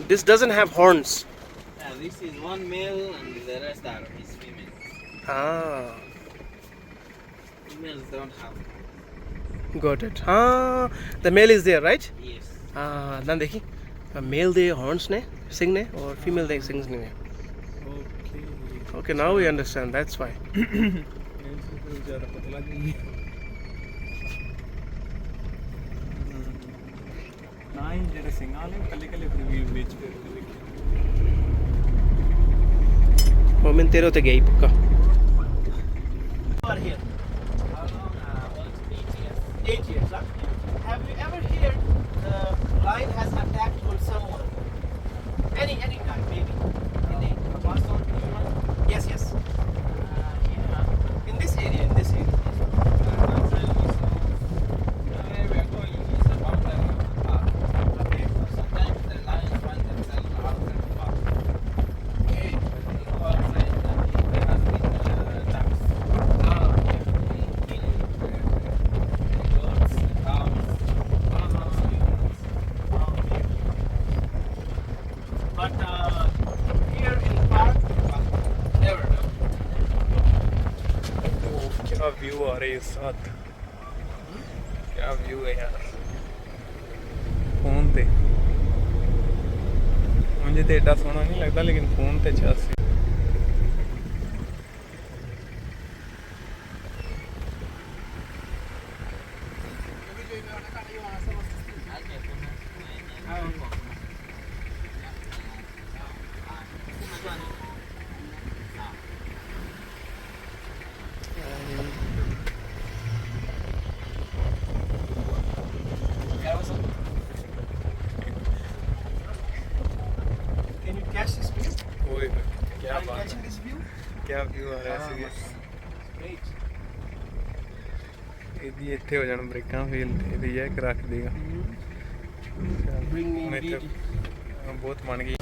This doesn't have horns. Yeah, this is one male and the rest are his females. Ah, Females don't have. got it. Ah, the male is there, right? Yes. Ah, then देखी male दे horns ने sing ने और female दे sings ने. Okay Okay, now we understand. That's why. ज़्यादा पतला नहीं है ना ही जेडे सिंगाले कले कले प्रीव्यू बेच पे वो मैं तेरे उते गई पक्का. Are here. How long? About 8 years. 8 years, huh? Have you ever heard the lion has attacked on someone? Any time, maybe. Any past or human? Yes, yes. Yeah. In this area, in this area. Not really. So, where we are going is about the park. Okay. Sometimes the lions find themselves outside the park. Okay. They go outside and they have been attacked. But here in the park, never know. क्या view आ रहे हैं इस साथ क्या view है यार phone ते मुझे तो एडा सोना नहीं लगता लेकिन फोन ते 86 Can you catch this view? ओए क्या Are you बात है catching this view? क्या व्यू आ रहा है Great. ਇਹਦੀ ਇੱਥੇ ਹੋ ਜਾਣ ਬ੍ਰੇਕਾਂ ਫੇਲ ਤੇ ਇਹਦੀ ਇੱਕ ਰੱਖ ਦੇਗਾ Bring me ਮੈਂ indeed. ਤਾਂ ਬਹੁਤ ਬਣ ਗਈ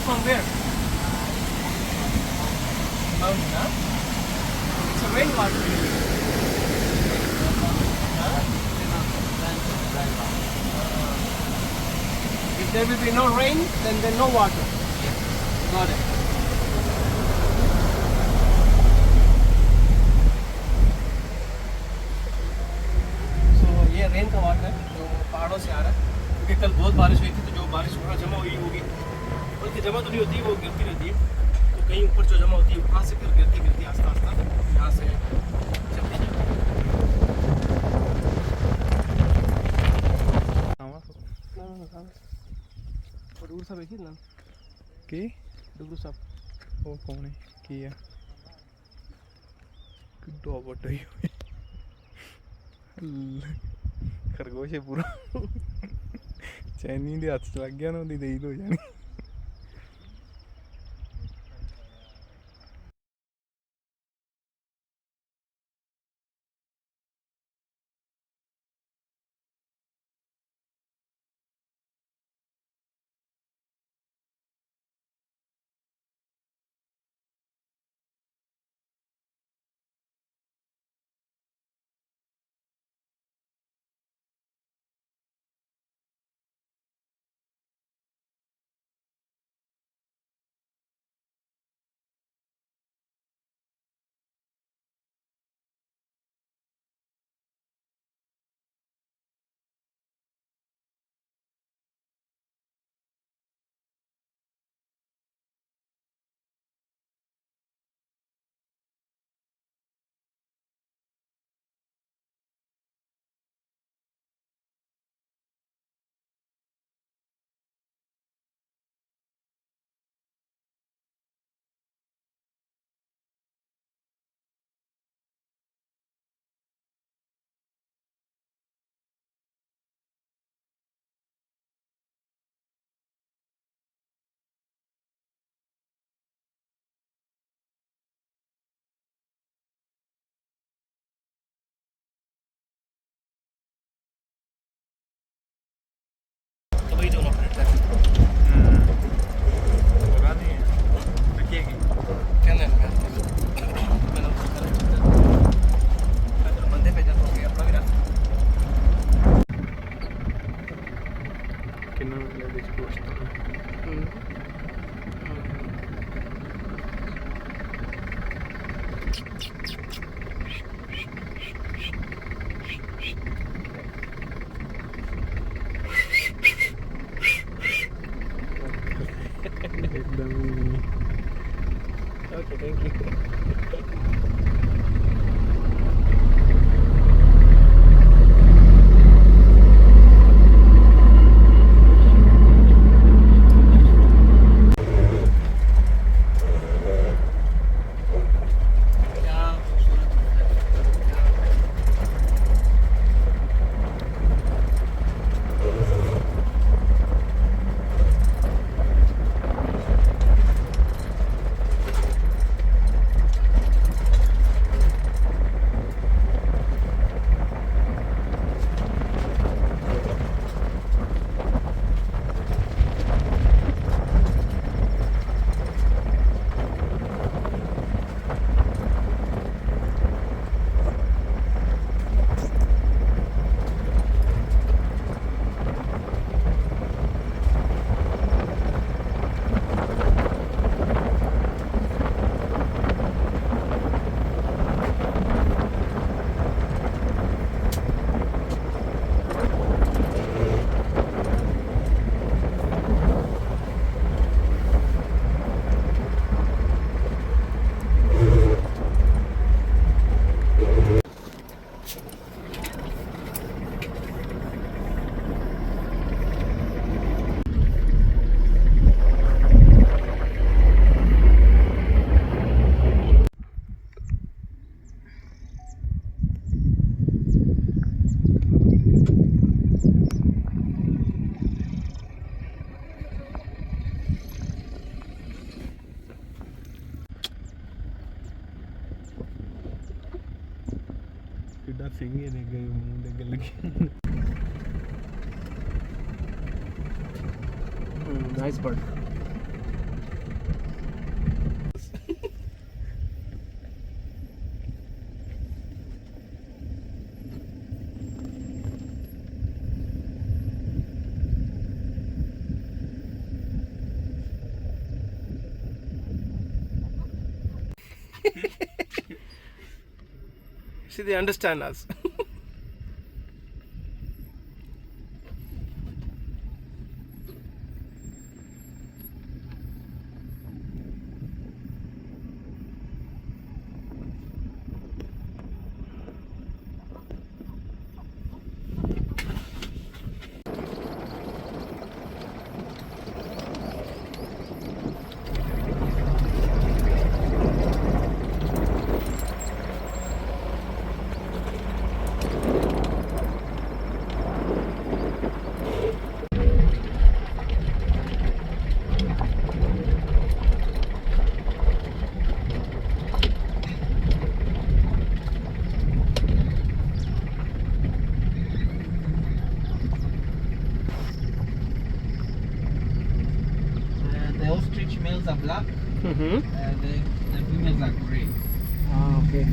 From where? Mountain, huh? It's a rainwater. Huh? If there will be no rain, then there's no water. Got it. So ये रेन का वाटर है जो पहाड़ों से आ रहा है क्योंकि कल बहुत बारिश हुई थी तो जो बारिश वहाँ जमा हुई होगी बल्कि जमा तो नहीं होती वो गिरती रहती है तो कहीं ऊपर जो जमा होती है वहाँ से फिर गिरती गिरती आस्ता आस्ता यहाँ से चलती जाती है और डूर साहब देखिए ना ਕੀ डूर साहब ਉਹ ਕੌਣ ਹੈ ਕੀ ਆ ਕਿੱਡਾ ਵੱਡਾ ਹੀ ਖਰਗੋਸ਼ ਹੈ ਪੂਰਾ ਚੈਨੀ ਦੇ ਹੱਥ 'ਚ ਲੱਗ ਗਿਆ ਨਾ ਉਹਦੀ ਦੇਈ ਹੋ ਜਾਣੀ एकदम Okay, thank you. किड्डा सिंह है ने गए मुंह दे लगी Nice bird. See, they understand us. The ostrich males are black, Mm-hmm. the females are gray. Ah, okay.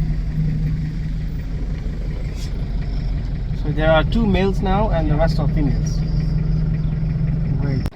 So there are 2 males now and the rest are females. Great.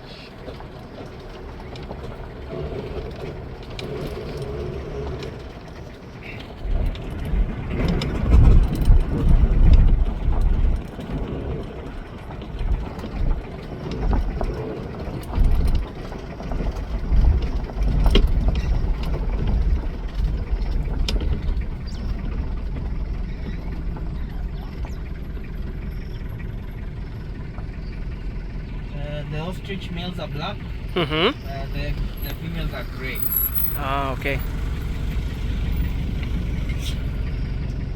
The ostrich males are black, Mm-hmm. the females are gray. Ah, okay.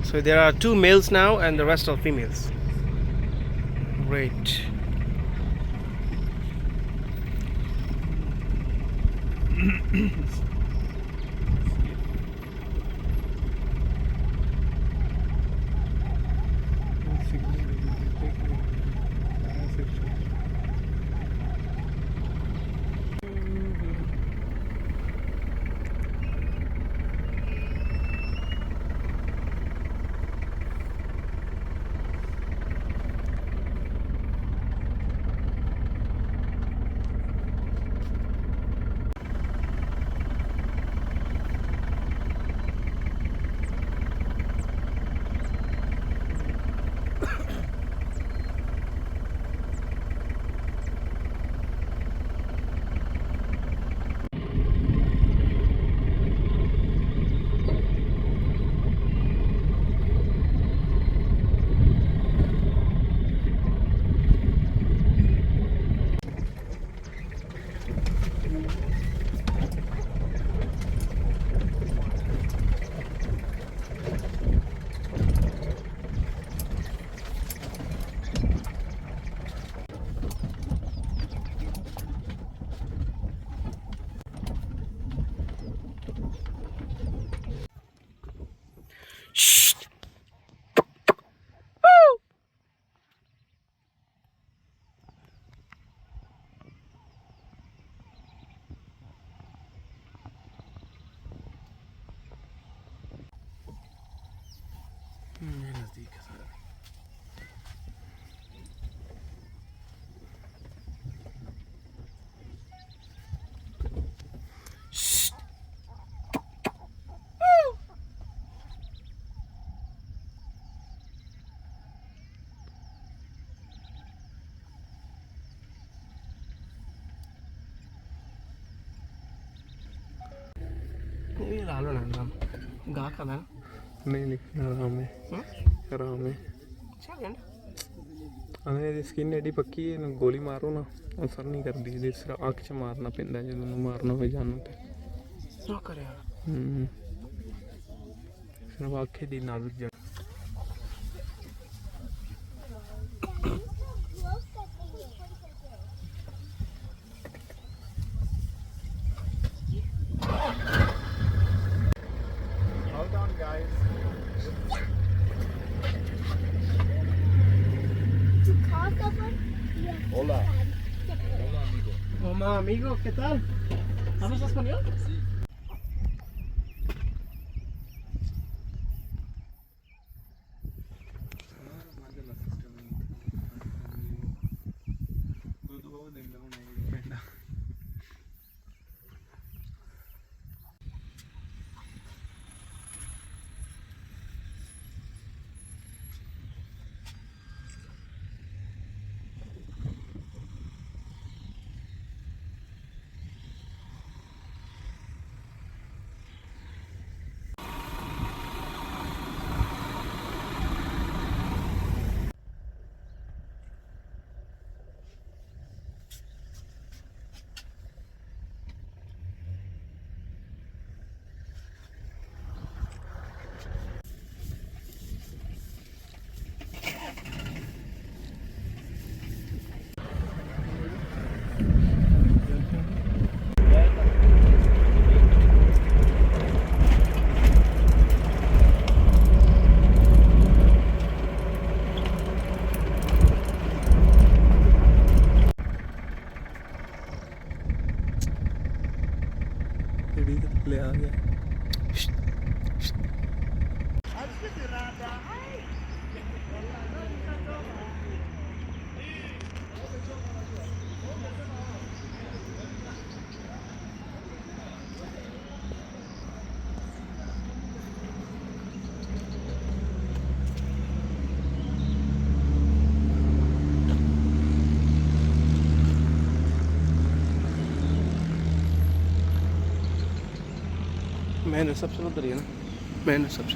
So there are 2 males now and the rest are females. Great. नज़दीक है सारा। ये ला लो ना नाम गा का ना नहीं नहीं आराम है आराम है। चल यार अने ਇਹਦੀ ਸਕਿਨ ਐਡੀ ਪੱਕੀ ਹੈ ਇਹਨੂੰ ਗੋਲੀ ਮਾਰੋ ਨਾ ਅਸਰ ਨਹੀਂ ਕਰਦੀ ਇਹਦੇ ਸਿਰ ਅੱਖ 'ਚ ਮਾਰਨਾ ਪੈਂਦਾ ਜਦੋਂ ਉਹਨੂੰ ਮਾਰਨਾ ਹੋਵੇ ਜਾਨੂੰ ਤੇ ना करे यार ਸਿਰਫ ਅੱਖ ਦੀ ਨਾਜ਼ੁਕ ਜਗ੍ਹਾ। Hold on, guys. Hola. Mamá, amigo, ¿qué tal? ¿Hablas español? ले आ गया। मैंने सबसे उधर ही है ना मैंने सबसे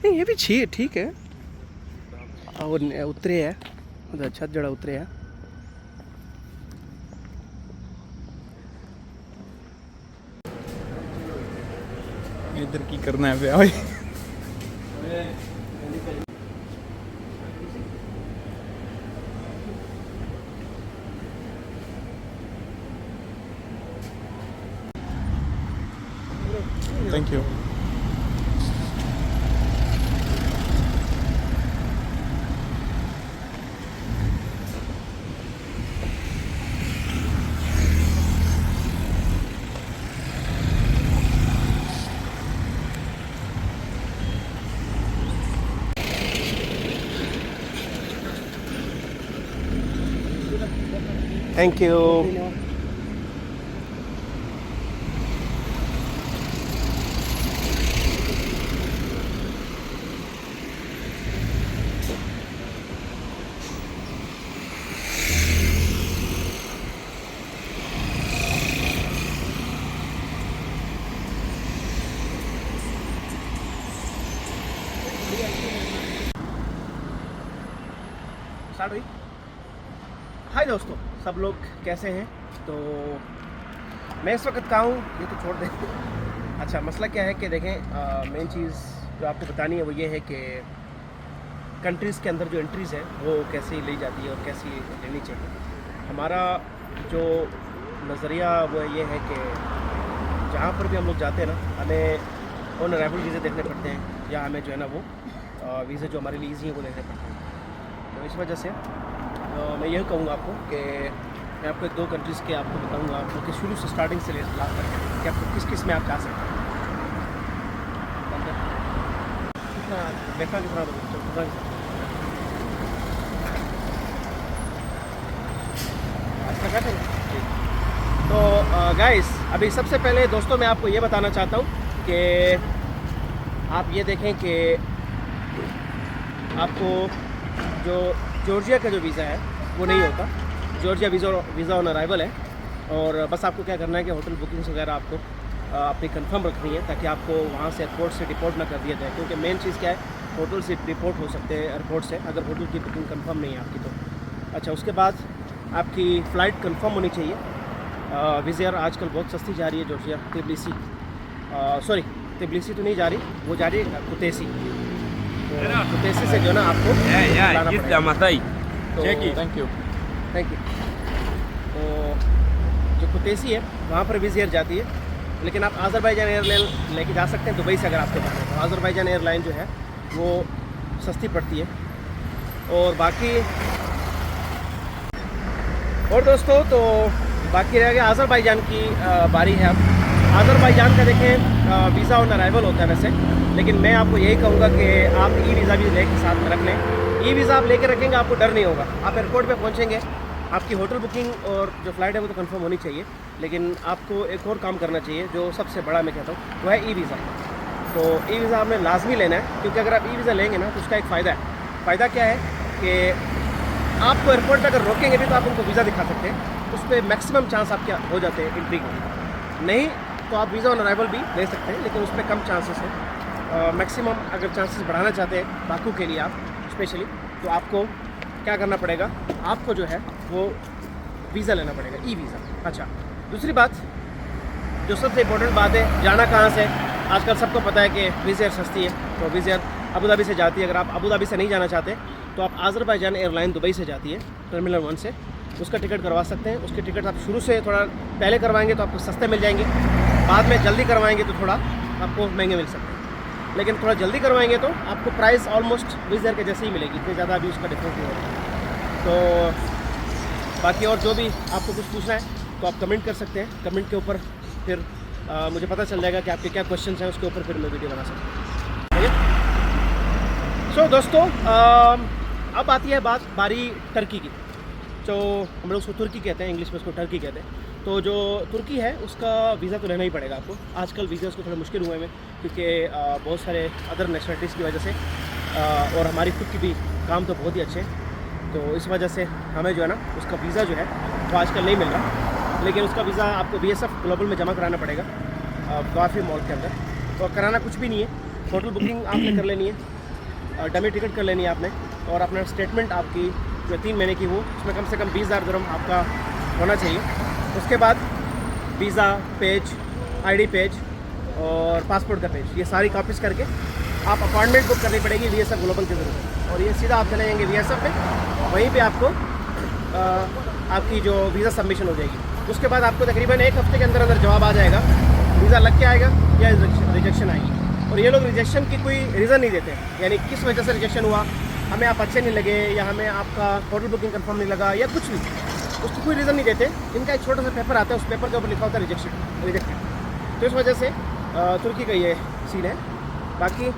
नहीं ये भी ठीक है और उतरे है उधर छत जड़ा उतरे है इधर की करना है भाई thank you. Thank you. Start हुई। हाय दोस्तों, सब लोग कैसे हैं? तो मैं इस वक्त कहाँ हूँ ये तो छोड़ दें। अच्छा, मसला क्या है कि देखें, मेन चीज़ जो आपको बतानी है वो ये है कि कंट्रीज़ के अंदर जो एंट्रीज़ है वो कैसे ली जाती है और कैसी लेनी चाहिए। हमारा जो नज़रिया वो ये है कि जहाँ पर भी हम लोग जाते हैं ना, हमें ऑन अराइवल वीज़े देखने पड़ते हैं या हमें जो है ना वो वीज़े जो हमारे लिए ईजी हैं वो देखने पड़ते हैं। तो इस वजह से मैं यही कहूँगा आपको कि मैं आपको 1-2 कंट्रीज़ के आपको बताऊँगा आपको कि शुरू से स्टार्टिंग से लेकर लास्ट तक कि आपको किस किस में आप जा सकते हैं। कितना देखा कितना अच्छा कहते हैं। तो गाइस, अभी सबसे पहले दोस्तों मैं आपको ये बताना चाहता हूँ कि आप ये देखें कि आपको जो जॉर्जिया का जो वीज़ा है वो नहीं होता। जॉर्जिया वीज़ा ऑन अराइवल है, और बस आपको क्या करना है कि होटल बुकिंग्स वगैरह आपको अपनी कंफर्म रखनी है ताकि आपको वहाँ से एयरपोर्ट से डिपोर्ट ना कर दिया जाए। क्योंकि मेन चीज़ क्या है, होटल से डिपोर्ट हो सकते हैं एयरपोर्ट से अगर होटल की बुकिंग कंफर्म नहीं है आपकी तो। अच्छा, उसके बाद आपकी फ़्लाइट कंफर्म होनी चाहिए। विज़ एयर आजकल बहुत सस्ती जा रही है जॉर्जिया, तिब्लिसी, सॉरी तिब्लिसी तो नहीं जा रही, वो जा रही है कुतैसी। तो कुतैसी से जो ना आपको लाना पड़ेगा। Thank you. Thank you. तो जो कुतैसी है वहाँ पर विज़ एयर जाती है, लेकिन आप आज़रबाईजान एयरलाइन लेके जा सकते हैं दुबई से अगर आपके पास है तो। आज़रबाईजान एयरलाइन जो है वो सस्ती पड़ती है। और बाकी और दोस्तों तो बाकी रह गया आज़रबाईजान की बारी है। अब आज़रबाईजान का देखें वीज़ा ऑन अराइवल होता है वैसे, लेकिन मैं आपको यही कहूँगा कि आप ई वीज़ा भी लेके साथ में रख लें। ई वीज़ा आप लेके रखेंगे आपको डर नहीं होगा। आप एयरपोर्ट पे पहुँचेंगे, आपकी होटल बुकिंग और जो फ़्लाइट है वो तो कंफर्म होनी चाहिए, लेकिन आपको एक और काम करना चाहिए जो सबसे बड़ा मैं कहता हूँ वो है ई वीज़ा। तो ई वीज़ा आपने लाजमी लेना है, क्योंकि अगर आप ई वीज़ा लेंगे ना तो उसका एक फ़ायदा है। फ़ायदा क्या है कि आपको एयरपोर्ट पर अगर रोकेंगे भी तो आप उनको वीज़ा दिखा सकते हैं, उस पर मैक्सिमम चांस आपके हो जाते हैं एंट्री के। नहीं तो आप वीज़ा ऑन अराइवल भी ले सकते हैं, लेकिन उस पर कम चांसेस है। मैक्सिमम अगर चांसेस बढ़ाना चाहते हैं बाकी के लिए आप स्पेशली, तो आपको क्या करना पड़ेगा, आपको जो है वो वीज़ा लेना पड़ेगा, ई वीज़ा। अच्छा, दूसरी बात जो सबसे इम्पोर्टेंट बात है, जाना कहाँ से। आजकल सबको पता है कि विज़ एयर सस्ती है, तो विज़ एयर अबू धाबी से जाती है। अगर आप अबू धाबी से नहीं जाना चाहते तो आप आज़रबाईजान एयरलाइन दुबई से जाती है टर्मिनल 1 से, उसका टिकट करवा सकते हैं। उसके टिकट आप शुरू से थोड़ा पहले करवाएंगे तो आपको सस्ते मिल जाएंगे, बाद में जल्दी करवाएंगे तो थोड़ा आपको महंगे मिल सकते हैं। लेकिन थोड़ा जल्दी करवाएंगे तो आपको प्राइस ऑलमोस्ट विज़ एयर के जैसे ही मिलेगी, इतनी ज़्यादा अभी उसका डिफरेंस नहीं होगा। तो बाकी और जो भी आपको कुछ पूछना है तो आप कमेंट कर सकते हैं। कमेंट के ऊपर फिर मुझे पता चल जाएगा कि आपके क्या क्वेश्चन हैं, उसके ऊपर फिर मैं वीडियो बना सकता हूँ। ठीक है। सो दोस्तों, अब आती है बारी टर्की की। तो हम लोग उसको तुर्की कहते हैं, इंग्लिश में उसको टर्की कहते हैं। तो जो तुर्की है उसका वीज़ा तो लेना ही पड़ेगा आपको। आजकल वीज़ा उसको थोड़े मुश्किल हुए हैं क्योंकि बहुत सारे अदर नेशनलिटीज़ की वजह से, और हमारी खुद की भी काम तो बहुत ही अच्छे, तो इस वजह से हमें जो है ना उसका वीज़ा जो है वो आजकल नहीं मिल रहा। लेकिन उसका वीज़ा आपको BSF ग्लोबल में जमा कराना पड़ेगा काफ़ी मॉल के अंदर। तो कराना कुछ भी नहीं है, होटल बुकिंग आपने कर लेनी है, डमी टिकट कर लेनी है आपने, और अपना स्टेटमेंट आपकी जो 3 महीने की वो उसमें कम से कम 20,000 दिरहम आपका होना चाहिए। उसके बाद वीज़ा पेज, ID पेज और पासपोर्ट का पेज, ये सारी कॉपीज़ करके आप अपॉइंटमेंट बुक करनी पड़ेगी BSF ग्लोबल के ज़रिए, और ये सीधा आप चले जाएंगे BSF में, वहीं पे आपको आपकी जो वीज़ा सबमिशन हो जाएगी। उसके बाद आपको तकरीबन 1 हफ्ते के अंदर अंदर जवाब आ जाएगा, वीज़ा लग के आएगा या रिजेक्शन आएगी। और ये लोग रिजेक्शन की कोई रीज़न नहीं देते, यानी किस वजह से रिजेक्शन हुआ, हमें आप अच्छे नहीं लगे या हमें आपका होटल बुकिंग कंफर्म नहीं लगा या कुछ भी, उसकी कोई रीज़न नहीं देते। इनका एक छोटा सा पेपर आता है, उस पेपर के ऊपर लिखा होता है रिजेक्टेड। तो इस वजह से तुर्की का ये सीन है। बाकी